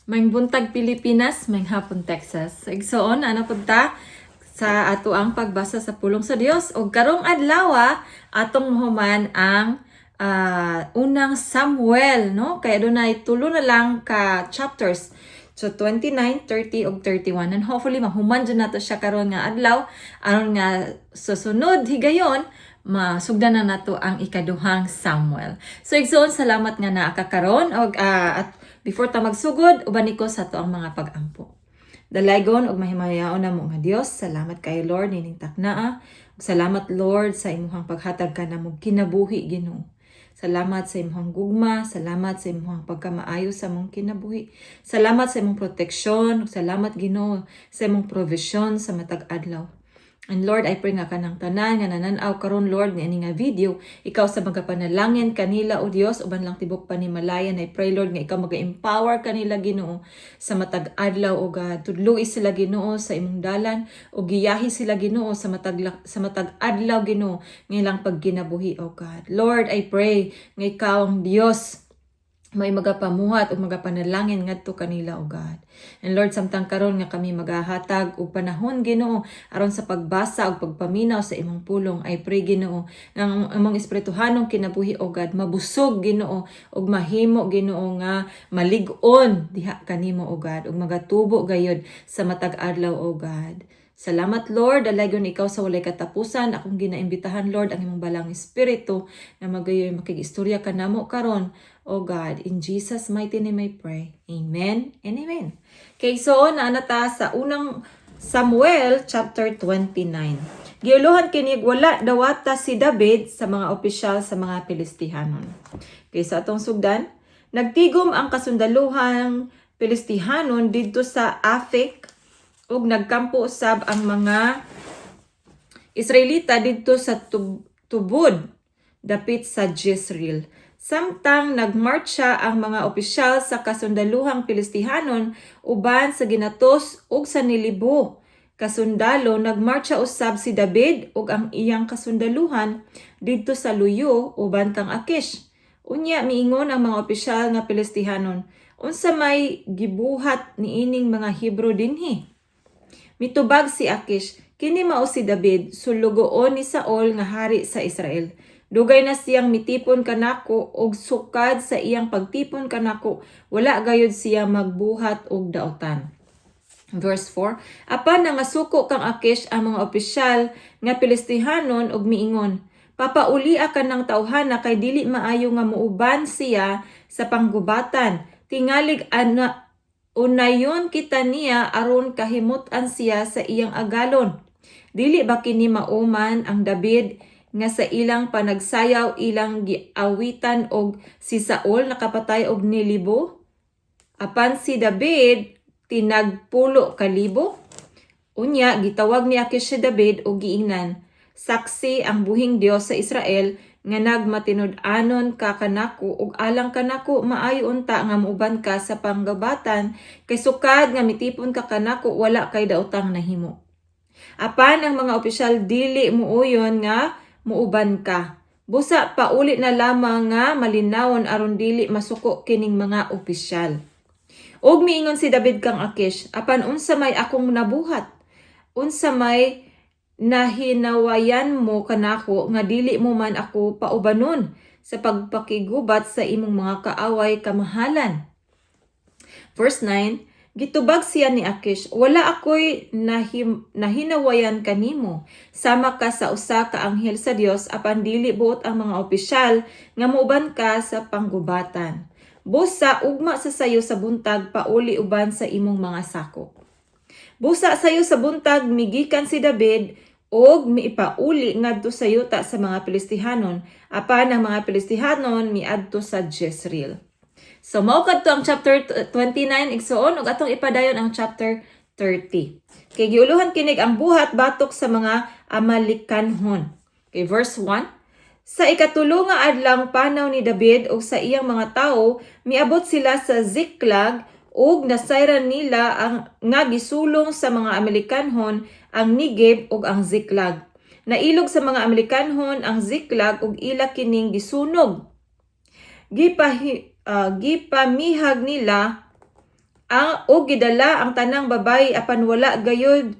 May buntag Pilipinas, may hapon Texas. Igsoon, ano punta sa ato ang pagbasa sa pulong sa Dios. O karong adlaw, atong mahuman ang unang Samuel, no? Kaya doon ay tulo na lang ka chapters. So 29, 30 ug 31. And hopefully mahuman dyan nato siya karon nga adlaw aron nga susunod higayon masugdan na nato ang ikaduhang Samuel. So igsoon, salamat nga naa ka karon og at before ta magsugod, uban ko sa to ang mga pag-ampo. Dalaygon og mahimayaon na mo nga Dios. Salamat kay Lord nining taknaa. Salamat Lord sa imuhang paghatag ka namo kinabuhi Ginoo. Salamat sa imong gugma, salamat sa imong pagkamaayo sa imong kinabuhi. Salamat sa imong proteksyon, salamat Ginoo sa imong provision sa matag adlaw. And Lord, I pray nga kanang tanan nga nananaw karon Lord nga nga video, ikaw sa magapanalangin kanila o Dios uban lang tibok panimalayan. I pray Lord nga ikaw maga-empower kanila Ginoo sa matag adlaw o tudloi sila Ginoo sa imong dalan o giyahi sila Ginoo sa matag adlaw Ginoo nga ilang pagkinabuhi o God. Lord, I pray nga ikaw ang Dios may magapamuhat o magapanalangin ngadto kanila o God. And Lord, samtang karon nga kami magahatag og panahon Ginoo aron sa pagbasa ug pagpaminaw sa imong pulong. I pray Ginoo nga among espirituhanong kinabuhi o God mabusog Ginoo ug mahimo Ginoo nga malig-on diha kanimo o God ug magatubo gayud sa matag adlaw o God. Salamat Lord, dalagon ikaw sa walay katapusan. Akong ginaimbitahan Lord ang imong balang espiritu na magayoy makigistorya ka namo karon. O God, in Jesus mighty name I pray. Amen and amen. Okay, so naanata sa unang Samuel chapter 29. Giuluhan kinig wala dawata si David sa mga opisyal sa mga Pilistihanon. Okay, sa atong sugdan, nagtigom ang kasundaluhang Pilistihanon didto sa Afek ug nagkampo usab ang mga Israelita didto sa tubod dapit sa Jezreel. Samtang nagmarcha ang mga opisyal sa kasundaluhang Pilistihanon uban sa ginatos ug sa nilibo kasundalo, nagmarcha usab si David ug ang iyang kasundaluhan didto sa luyo uban kang Akish. Unya miingon ang mga opisyal nga Pilistihanon, unsa may gibuhat niining mga Hebro dinhi? Mitubag si Akish, kini mao si David, sulugoon ni Saul nga hari sa Israel. Dugay na siyang mitipon kanako og sukad sa iyang pagtipon kanako, wala gayud siya magbuhat og daotan. Verse 4, apan nangasuko kang Akish ang mga opisyal nga Pilistihanon og miingon, papaulia ka ng tawhana kay dili maayo nga muuban siya sa panggubatan. Tingalig unayon kita niya aron kahimutan siya sa iyang agalon. Dili ba kini mauman ang David nga sa ilang panagsayaw ilang giawitan og si Saul nakapatay og nilibo? Apan si David tinagpulo kalibo? Unya, gitawag ni Akish si David og giingnan, saksi ang buhing Dios sa Israel nga nagmatinud-anon ka kanako ug alang kanako maayo unta nga muuban ka sa panggabatan kay sukad nga mitipon ka kanako wala kay daotang nahimo. Apan ang mga opisyal dili muuyon nga muuban ka. Busa pauli na lamang nga malinawon aron dili masuko kining mga opisyal. Og miingon si David kang Akish, apan unsa may akong nabuhat? Unsa may nahinawayan mo kanako nga dili mo man ako paubanon sa pagpakigubat sa imong mga kaaway kamahalan. Verse 9, gitubag siya ni Akish, wala ako'y nahinawayan kanimo. Sama ka sa usa ka anghel sa Dios, apan dili buot ang mga opisyal nga muuban ka sa panggubatan. Busa ugma sa sayo sa buntag pauli uban sa imong mga sako. Busa sayo sa buntag migikan si David og miipauli ngadto sa yuta sa mga Pilistihanon, apan ang mga Pilistihanon miadto sa Jezreel. So, mao kadto ang chapter 29 igsoon ug atong ipadayon ang chapter 30. Kay giuluhan kinig ang buhat batok sa mga Amalekanhon. Okay, verse 1. Sa ikatulo nga adlang panaw ni David ug sa iyang mga tawo, miabot sila sa Ziklag ug nasayran nila ang nga gisulong sa mga Amalekanhon ang Negev ug ang Ziklag. Nailog sa mga Amalekanhon ang Ziklag ug ila kining gisunog. Gipamihag nila o gidala ang tanang babayi apan wala gayud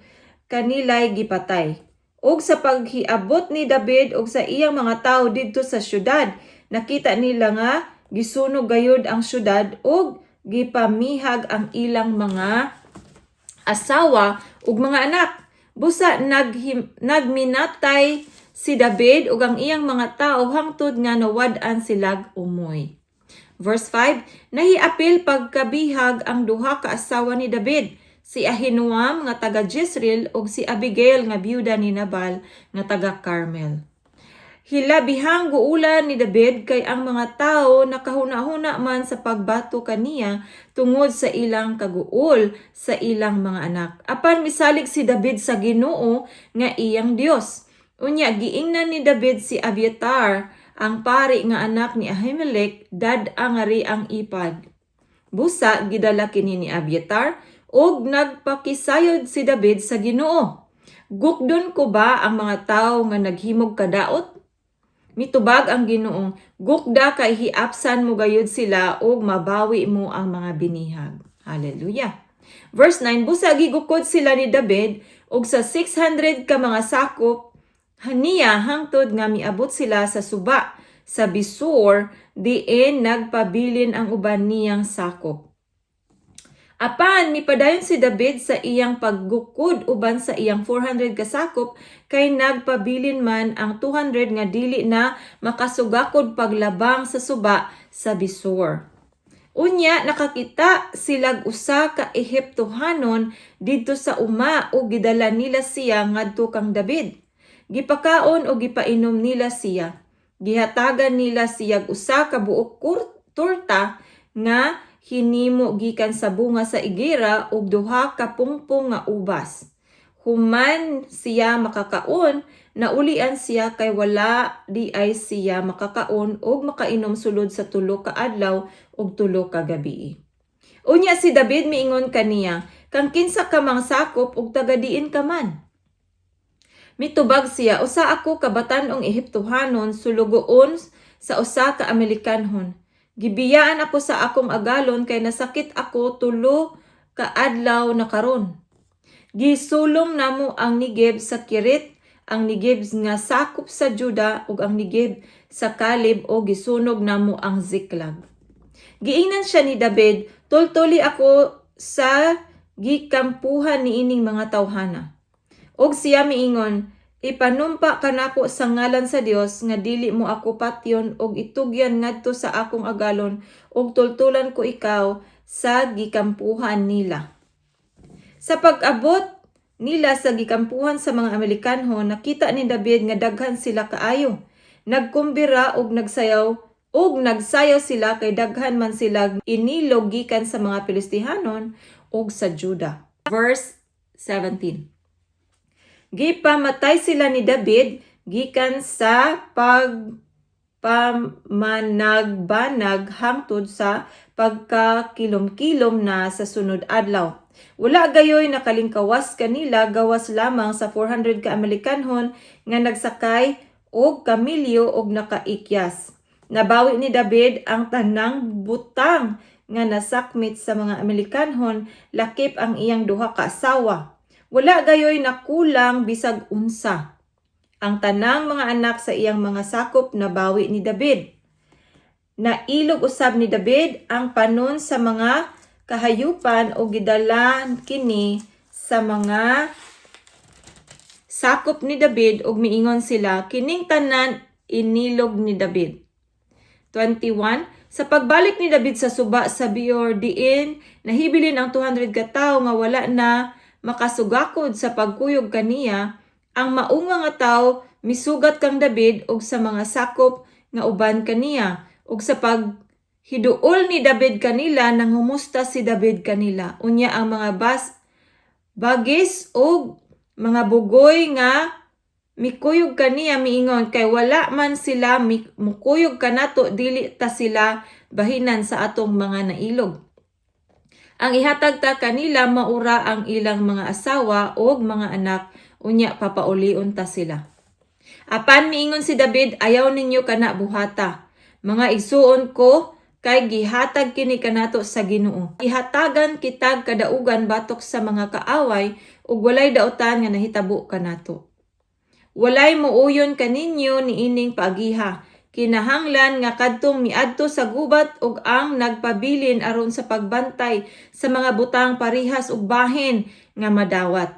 kanilay gipatay. Og sa paghiabot ni David og sa iyang mga tawo didto sa syudad, nakita nila nga gisunog gayud ang syudad og gipamihag ang ilang mga asawa ug mga anak. Busa nagminatay si David ug ang iyang mga tawo hangtod nga nawad-an silag umoy. Verse 5, nahiapil pagkabihag ang duha ka asawa ni David, si Ahinoam nga taga Jezreel ug si Abigail nga byuda ni Nabal nga taga Carmel. Hilabihang guulan ni David kay ang mga tao nakahuna-huna man sa pagbato kaniya tungod sa ilang kaguol sa ilang mga anak. Apan misalig si David sa Ginoo nga iyang Dios. Unya giingnan ni David si Abiatar, ang pari nga anak ni Ahimelech, dad-a nga ri ang ipad. Busa gidala kini ni Abiatar og nagpakisayod si David sa Ginoo. Gukdon ko ba ang mga tao nga naghimog kadaot? Mitubag ang Ginoong, gukda kay hiapsan mo gayud sila og mabawi mo ang mga binihag. Hallelujah. Verse 9, busa gigukod sila ni David og sa 600 ka mga sakop niya hangtod nga miabot sila sa suba sa Besor, diin nagpabilin ang uban niyang sakop. Apan mipadayon si David sa iyang paggukod uban sa iyang 400 kasakop kay nagpabilin man ang 200 nga dili na makasugakod paglabang sa suba sa Besor. Unya nakakita silag usa ka Ehiptohanon didto sa uma ug gidala nila siya ngadto kang David. Gipakaon o gipainom nila siya. Gihatagan nila siya usa ka buok torta nga hinimo gikan sa bunga sa igira ug duha ka pungpong nga ubas. Human siya makakaon, naulian siya kay wala di ay siya makakaon ug makainom sulod sa 3 ka adlaw ug 3 ka gabi. Unya si David miingon kaniya, kang kinsa ka mang sakop ug tagadiin ka man. Mitubag siya, usa ako kabatan-ong Ehiptohanon sulugoon sa usa ka Amerikanhon. Gibiyaan ako sa akong agalon kay nasakit ako 3 ka adlaw na karon. Gisulong namo ang Negev sa Kirit, ang Negev nga sakop sa Juda ug ang Negev sa Kaleb o gisunog namo ang Ziklag. Giingnan siya ni David, tultuli ako sa gikampuhan niining mga tawhana. Og siya miingon, ipanumpa kanako sa ngalan sa Dios nga dili mo ako patyon og itugyan ngadto sa akong agalon og tultulan ko ikaw sa gikampuhan nila. Sa pag-abot nila sa gikampuhan sa mga Amerikanhon, nakita ni David nga daghan sila kaayo. Nagkumbira og nagsayaw sila kay daghan man sila inilog gikan sa mga Pilistihanon og sa Juda. Verse 17. Gipamatay sila ni David gikan sa pagpamanagbanag hangtod sa pagkakilom-kilom na sa sunod adlaw. Wala gayoy nakalingkawas kanila gawas lamang sa 400 ka Amerikanhon nga nagsakay og kamilyo og nakaikyas. Nabawi ni David ang tanang butang nga nasakmit sa mga Amerikanhon, lakip ang iyang duha ka asawa. Wala gayoy nakulang bisag unsa. Ang tanang mga anak sa iyang mga sakop nabawi ni David. Nailog usab ni David ang panon sa mga kahayupan o gidala kini sa mga sakop ni David ug miingon sila, kining tanan inilog ni David. 21. Sa pagbalik ni David sa suba sa Beor, diin nahibilin ang 200 ka tawo nga wala na makasugakod sa pagkuyog kaniya, ang maunga nga tawo misugat kang David og sa mga sakop nga uban kaniya, og sa paghiduol ni David kanila nanghumusta si David kanila. Unya ang mga bagis og mga bugoy nga mikuyog kaniya miingon kay wala man sila mukuyog kanato dili ta sila bahinan sa atong mga nailog. Ang ihatag ta kanila maura ang ilang mga asawa o mga anak, unya papaulion ta sila. Apan miingon si David, ayaw ninyo kana buhata. Mga igsuon ko kay gihatag kini kanato sa Ginoo. Gihatagan kitag kadaugan batok sa mga kaaway ug walay daotan nga nahitabo kanato. Walay muuyon kaninyo niining paagiha. Kinahanglan nga kadtong miadto sa gubat ug ang nagpabilin aron sa pagbantay sa mga butang parihas ug bahin nga madawat.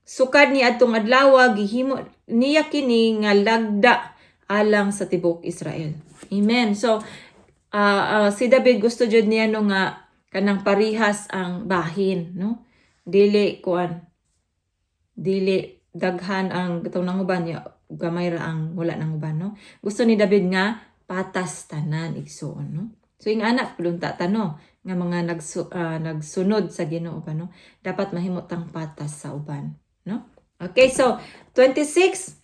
Sukad ni adtong adlaw gihimo niya kini nga lagda alang sa tibok Israel. Amen. So si David gusto jud niya no nga kanang parihas ang bahin, no? Dili daghan ang katong nanguban niya, gamay ra ang wala nanguban, no? Gusto ni David nga patas tanan igsoon, no? So ing anak pulunta tano nga mga nagsunod sa Ginoo pa, no? Dapat mahimutang patas sa uban, no? Okay, so 26.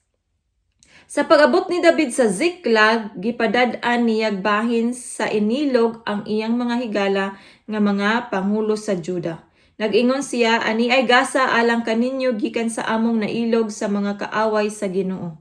Sa pag-abot ni David sa Ziklag, gipadad-an niyag bahin sa inilog ang iyang mga higala nga mga pangulo sa Juda. Nag-ingon siya, ani ay gasa alang kaninyo gikan sa among nailog sa mga kaaway sa Ginoo.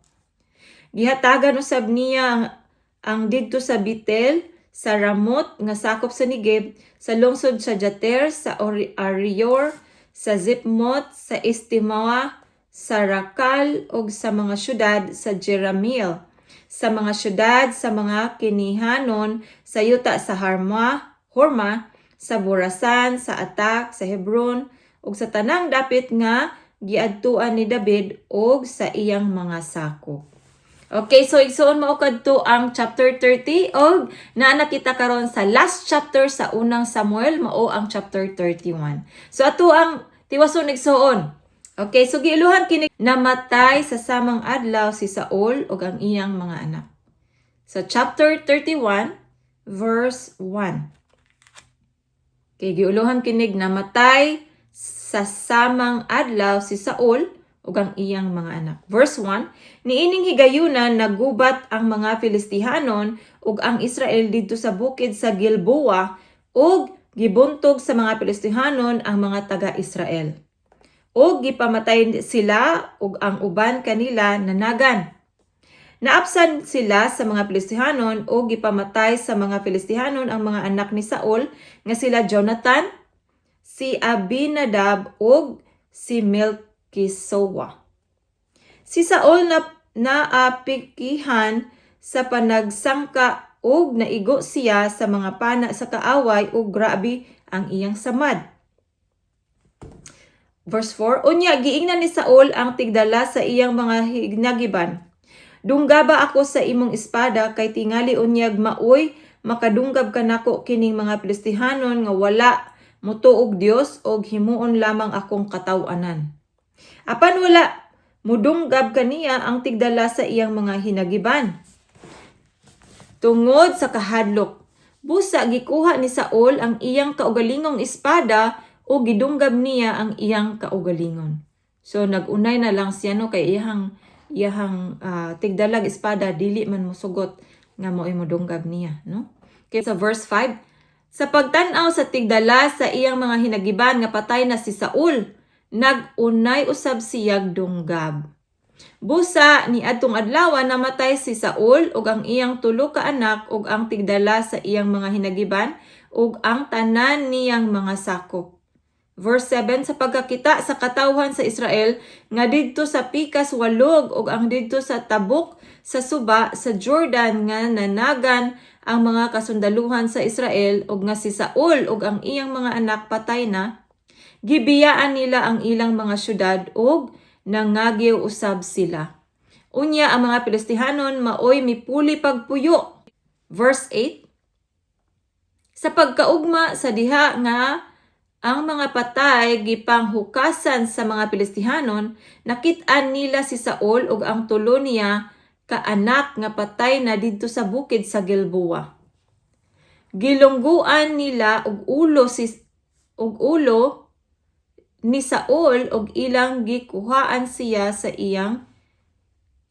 Gihatagan usab niya ang didto sa Bitel, sa Ramot nga sakop sa Negev, sa lungsod sa Jater, sa Arior, sa Zipmot, sa Estimawa, sa Rakal ug sa mga syudad sa Jerameel, sa mga syudad sa mga kinihanon sa yuta sa Horma, sa Borasan, sa Atak, sa Hebron ug sa tanang dapit nga giadtuan ni David ug sa iyang mga sakop. Okay, so igsoon mao kadto ang chapter 30 og naa nakita karon sa last chapter sa unang Samuel mao ang chapter 31. So ato ang tiwason igsoon. Okay, so giiluhan kini namatay sa samang adlaw si Saul ug ang iyang mga anak. So chapter 31 verse 1. Okay, giiluhan kinig namatay sa samang adlaw si Saul ug ang iyang mga anak. Verse 1, niining higayunan nagubat ang mga Filistihanon ug ang Israel didto sa bukid sa Gilboa ug gibuntog sa mga Filistihanon ang mga taga-Israel. O gipamatay sila ug ang uban kanila nanagan. Naapsan sila sa mga Filistihanon o gipamatay sa mga Filistihanon ang mga anak ni Saul nga sila Jonathan, si Abinadab ug si Melkisowa. Si Saul naapikihan sa panagsangka ug naigo siya sa mga pana sa kaaway ug grabe ang iyang samad. Verse 4, unya giingnan ni Saul ang tigdala sa iyang mga hignagiban. Dunggaba ako sa imong espada kay tingali unyag maoy makadunggab kanako kining mga Filistihanon nga wala motuog Dios og himuon lamang akong kataw-anan. Apan wala mudunggab kaniya ang tigdala sa iyang mga hinagiban. Tungod sa kahadlok, busa gikuha ni Saul ang iyang kaugalingong espada o gidunggab niya ang iyang kaugalingon. So nagunay na lang siya no kay iyang tigdalag espada dili man mosugot nga mo'y modunggab niya, no? Okay, sa verse 5, sa pagtan-aw sa tigdala sa iyang mga hinagiban nga patay na si Saul, nagunay usab siyag dunggab. Busa ni adtong adlaw namatay si Saul ug ang iyang tulo ka anak ug ang tigdala sa iyang mga hinagiban ug ang tanan niyang mga sakop. Verse 7, sa pagkakita sa katawhan sa Israel, nga didto sa pikas walog ug ang didto sa tabok sa suba sa Jordan nga nanagan ang mga kasundaluhan sa Israel ug nga si Saul ug ang iyang mga anak patay na, gibiyaan nila ang ilang mga syudad ug nangagiw usab sila. Unya ang mga Filistihanon maoy mipuli pagpuyo. Verse 8, sa pagkaugma sa diha nga ang mga patay gipanghukasan sa mga Filistihanon, nakit-an nila si Saul ug ang tulo niya ka anak nga patay na didto sa bukid sa Gilboa. Gilungguan nila og ulo ni Saul ug ilang gikuhaan siya sa iyang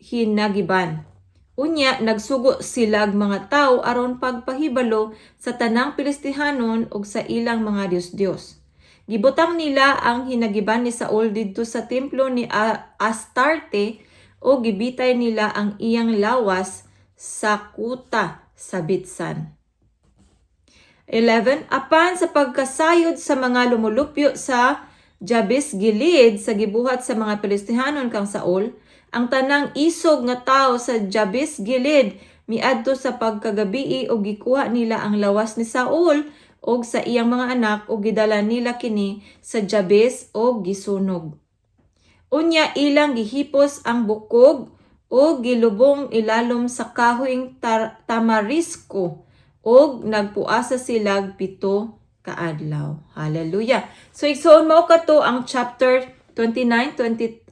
hinagiban. Unya nagsugo silag mga tawo aron pagpahibalo sa tanang Filistihanon ug sa ilang mga Dios. Gibutang nila ang hinagiban ni Saul didto sa templo ni Astarte o gibitay nila ang iyang lawas sa kuta sa Bitsan. 11, apan sa pagkasayod sa mga lumulupyo sa Jabes Gilead sa gibuhat sa mga Pilistihanon kang Saul, ang tanang isog nga tao sa Jabes Gilead miadto sa pagkagabii o gikuha nila ang lawas ni Saul og sa iyang mga anak o gidala nila kini sa Jabes o gisunog. Unya ilang gihipos ang bukog o gilubong ilalom sa kahoyng tamarisko og nagpuasa silag 7 kaadlaw. Hallelujah. So igsoon mao kato ang chapter 29, 29,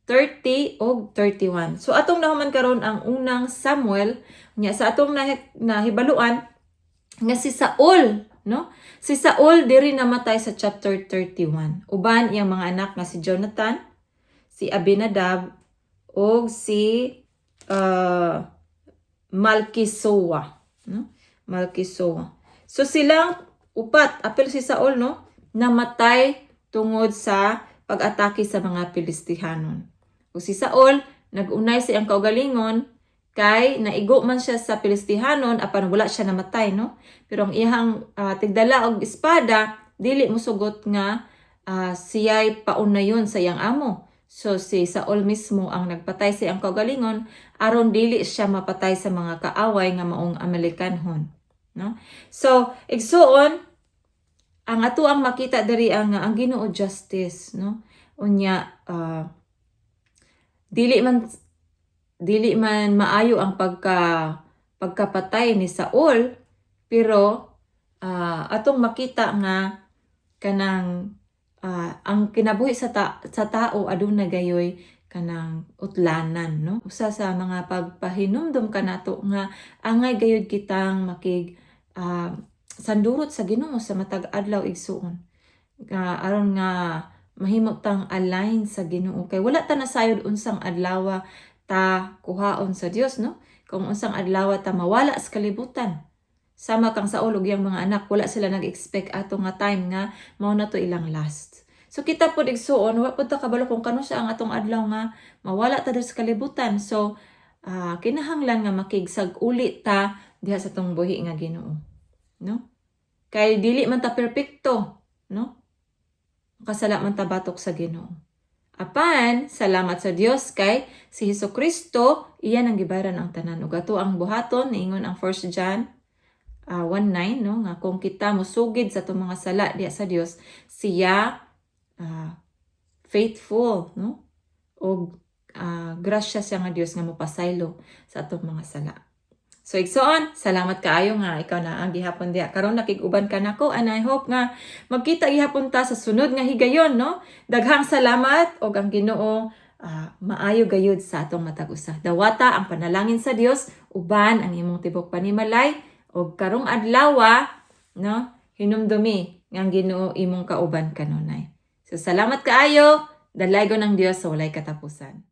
30 o 31. So atong nahuman karon ang unang Samuel nya sa atong nahibaluan nga si Saul, no? Si Saul diri namatay sa chapter 31. Uban iyang mga anak nga si Jonathan, si Abinadab o si Malkisoa, no? Malkisoa. So silang upat, apel si Saul, no, namatay tungod sa pag-atake sa mga Pilistihanon. O si Saul nag-unay sa iyang kaugalingon kay naigo man siya sa Pilistihanon apan wala siya namatay, no? Pero ang iyang tigdala og espada dili mosugot nga siya'y paunayon sa iyang amo. So si Saul mismo ang nagpatay sa iyang kaugalingon aron dili siya mapatay sa mga kaaway nga maong Amerikanhon, no? So igsuon ang ato ang makita diri ang Ginoo justice, no? Unya dili man maayo ang pagkapatay ni Saul, pero atong makita nga kanang ang kinabuhi sa tao aduna gayoy kanang utlanan, no? Usa sa mga pagpahinumdum kanato nga angay gayud kitang makig sandurot sa Ginoo sa matag adlaw igsuon. Aron nga mahimo tang align sa Ginoo kay wala ta nasayod unsang adlaw ta kuhaon sa Dios, no? Kung unsang adlaw ta mawala sa kalibutan. Sama kang Saul ug iyang mga anak, wala sila nag-expect ato nga time nga mao na to ilang last. So kita pod igsuon, wa pod ta kabalo kung kano siya ang atong adlaw nga mawala ta sa kalibutan. So kinahanglan nga makigsag uli ta diha sa tong buhi nga Ginoo, no? Kay dili man ta perpekto, no? Kasala man ta batok sa Ginoo. Apan salamat sa Dios kay si Hesukristo iyan ang gibaran ang tanan ug ato ang buhaton niingon ang 1 John 1:9, no, nga kung kita musugid sa itong mga sala diya sa Dios, siya faithful, no, o grasya siya nga Dios nga mapasaylo sa atong mga sala. So igsoon, salamat kaayo nga ikaw na ang gihapon diya karon nakig-uban ka nako, and I hope nga magkita gihapon ta sa sunod nga higayon, no. Daghang salamat og ang Ginoo maayo gayud sa atong matag usa. Dawata ang panalangin sa Dios uban ang imong tibok panimalay og karong adlaw, no, hinumdumi nga ang Ginoo imong kauban kanunay. So salamat kaayo, dalaygon ng Dios sa walay katapusan.